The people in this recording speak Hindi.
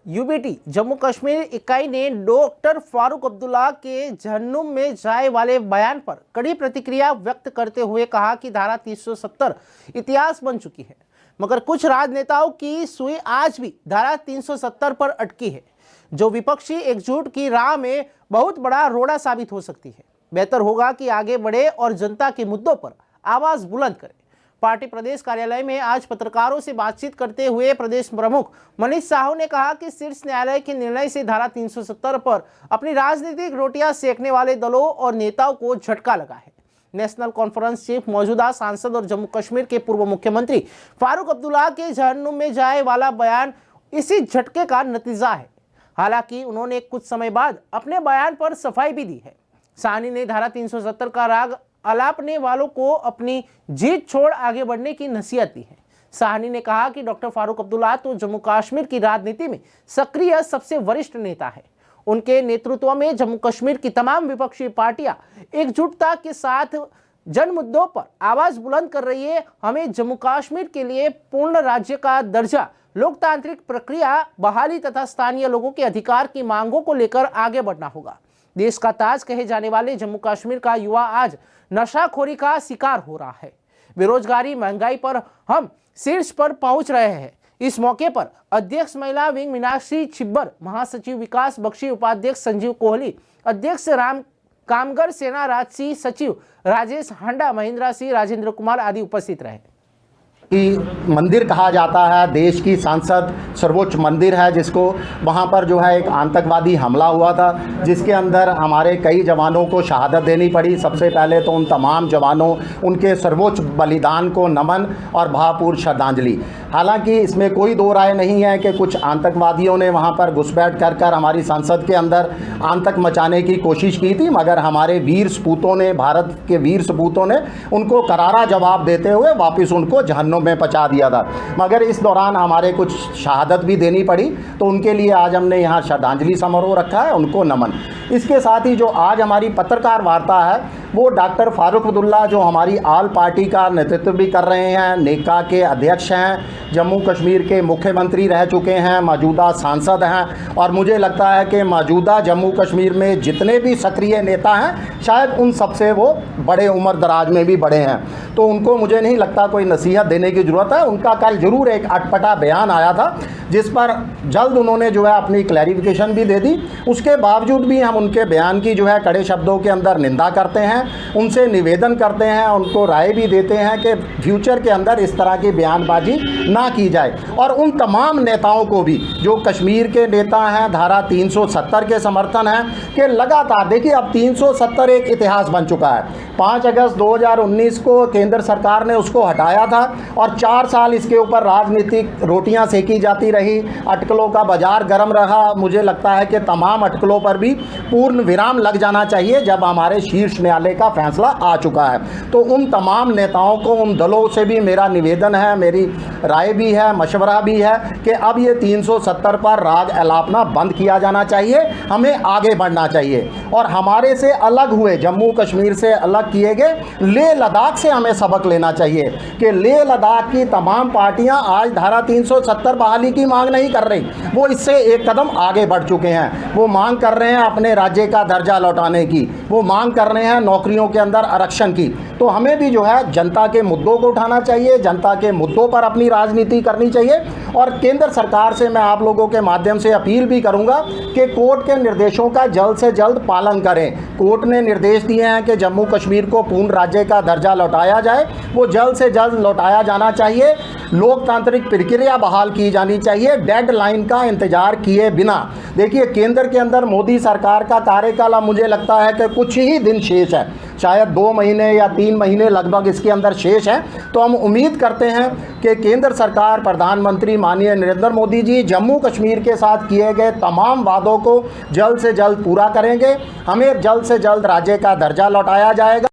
यूबीटी जम्मू कश्मीर इकाई ने डॉक्टर फारूक अब्दुल्ला के जहन्नुम में जाए वाले बयान पर कड़ी प्रतिक्रिया व्यक्त करते हुए कहा कि धारा 370 इतिहास बन चुकी है, मगर कुछ राजनेताओं की सुई आज भी धारा 370 पर अटकी है, जो विपक्षी एकजुट की राह में बहुत बड़ा रोड़ा साबित हो सकती है। बेहतर होगा कि आगे बढ़े और जनता के मुद्दों पर आवाज बुलंद करें। पार्टी प्रदेश कार्यालय में आज पत्रकारों से बातचीत करते हुए प्रदेश प्रमुख मनीष साहू ने कहा कि शीर्ष न्यायालय के निर्णय से धारा 370 पर अपनी राजनीतिक रोटियां सेकने वाले दलों और नेताओं को झटका लगा है। नेशनल कॉन्फ्रेंस चीफ, मौजूदा सांसद और जम्मू कश्मीर के पूर्व मुख्यमंत्री फारूक अब्दुल्ला के जहन्नुम में जाए वाला बयान इसी झटके का नतीजा है। हालांकि उन्होंने कुछ समय बाद अपने बयान पर सफाई भी दी है। साहनी ने धारा 370 का राग अलापने वालों को अपनी जीत छोड़ आगे बढ़ने की नसीहत दी है। साहनी ने कहा कि डॉक्टर फारूक अब्दुल्ला तो जम्मू कश्मीर की राजनीति में सक्रिय सबसे वरिष्ठ नेता है। उनके नेतृत्व में जम्मू कश्मीर की तमाम विपक्षी पार्टियां एकजुटता के साथ जन मुद्दों पर आवाज बुलंद कर रही है। हमें जम्मू कश्मीर के लिए पूर्ण राज्य का दर्जा, लोकतांत्रिक प्रक्रिया बहाली तथा स्थानीय लोगों के अधिकार की मांगों को लेकर आगे बढ़ना होगा। देश का ताज कहे जाने वाले जम्मू कश्मीर का युवा आज नशाखोरी का शिकार हो रहा है। बेरोजगारी, महंगाई पर हम शीर्ष पर पहुंच रहे हैं। इस मौके पर अध्यक्ष महिला विंग मीनाक्षी छिब्बर, महासचिव विकास बख्शी, उपाध्यक्ष संजीव कोहली, अध्यक्ष राम कामगर सेना राजसी, सचिव राजेश हांडा, महेंद्र सिंह, राजेंद्र कुमार आदि उपस्थित रहे। कि मंदिर कहा जाता है, देश की सांसद सर्वोच्च मंदिर है, जिसको वहाँ पर जो है एक आतंकवादी हमला हुआ था, जिसके अंदर हमारे कई जवानों को शहादत देनी पड़ी। सबसे पहले तो उन तमाम जवानों, उनके सर्वोच्च बलिदान को नमन और भावपूर्ण श्रद्धांजलि। हालांकि इसमें कोई दो राय नहीं है कि कुछ आतंकवादियों ने वहाँ पर घुसपैठ कर हमारी संसद के अंदर आतंक मचाने की कोशिश की थी, मगर हमारे वीर सपूतों ने, भारत के वीर सपूतों ने उनको करारा जवाब देते हुए वापस उनको जहन्नुम में पहुंचा दिया था। मगर इस दौरान हमारे कुछ शहादत भी देनी पड़ी, तो उनके लिए आज हमने यहाँ श्रद्धांजलि समारोह रखा है, उनको नमन। इसके साथ ही जो आज हमारी पत्रकार वार्ता है वो डॉक्टर फारूक अब्दुल्ला, जो हमारी आल पार्टी का नेतृत्व भी कर रहे हैं, नेका के अध्यक्ष हैं, जम्मू कश्मीर के मुख्यमंत्री रह चुके हैं, मौजूदा सांसद हैं, और मुझे लगता है कि मौजूदा जम्मू कश्मीर में जितने भी सक्रिय नेता हैं शायद उन सबसे वो बड़े उम्र दराज में भी बड़े हैं। तो उनको मुझे नहीं लगता कोई नसीहत देने की ज़रूरत है। उनका कल ज़रूर एक अटपटा बयान आया था, जिस पर जल्द उन्होंने जो है अपनी क्लैरिफिकेशन भी दे दी। उसके बावजूद भी हम उनके बयान की जो है कड़े शब्दों के अंदर निंदा करते हैं, उनसे निवेदन करते हैं, उनको राय भी देते हैं कि फ्यूचर के अंदर इस तरह की बयानबाजी ना की जाए। और उन तमाम नेताओं को भी जो कश्मीर के नेता हैं, धारा 370 के समर्थन हैं, कि लगातार देखिए अब 370 एक इतिहास बन चुका है। 5 अगस्त 2019 को केंद्र सरकार ने उसको हटाया था और 4 साल इसके ऊपर राजनीतिक रोटियां सेकी जाती रही, अटकलों का बाजार गर्म रहा। मुझे लगता है कि तमाम अटकलों पर भी पूर्ण विराम लग जाना चाहिए जब हमारे शीर्ष न्यायालय का फैसला आ चुका है। तो उन तमाम नेताओं को, उन दलों से भी मेरा निवेदन है, मेरी राय भी है, मशवरा भी है कि अब ये 370 पर राग अलापना बंद किया जाना चाहिए, हमें आगे बढ़ना चाहिए। और हमारे से अलग हुए, जम्मू कश्मीर से अलग किए गए लेह लद्दाख से हमें सबक लेना चाहिए कि लेह लद्दाख की तमाम पार्टियां आज धारा 370 बहाली की मांग नहीं कर रही, वो इससे एक कदम आगे बढ़ चुके हैं। वो मांग कर रहे हैं अपने राज्य का दर्जा लौटाने की, वो मांग कर रहे हैं नौकरियों के अंदर आरक्षण की। तो हमें भी जो है जनता के मुद्दों को उठाना चाहिए, जनता के मुद्दों पर अपनी राजनीति करनी चाहिए। और केंद्र सरकार से मैं आप लोगों के माध्यम से अपील भी करूंगा कि कोर्ट के निर्देशों का जल्द से जल्द पालन करें। कोर्ट ने निर्देश दिए हैं कि जम्मू कश्मीर को पूर्ण राज्य का दर्जा लौटाया जाए, वो जल्द से जल्द लौटाया जाना चाहिए। लोकतांत्रिक प्रक्रिया बहाल की जानी चाहिए, डेडलाइन का इंतजार किए बिना। देखिए केंद्र के अंदर मोदी सरकार का कार्यकाल मुझे लगता है कि कुछ ही दिन शेष है, शायद 2 महीने या 3 महीने लगभग इसके अंदर शेष है। तो हम उम्मीद करते हैं कि केंद्र सरकार, प्रधानमंत्री माननीय नरेंद्र मोदी जी जम्मू कश्मीर के साथ किए गए तमाम वादों को जल्द से जल्द पूरा करेंगे। हमें जल्द से जल्द राज्य का दर्जा लौटाया जाएगा।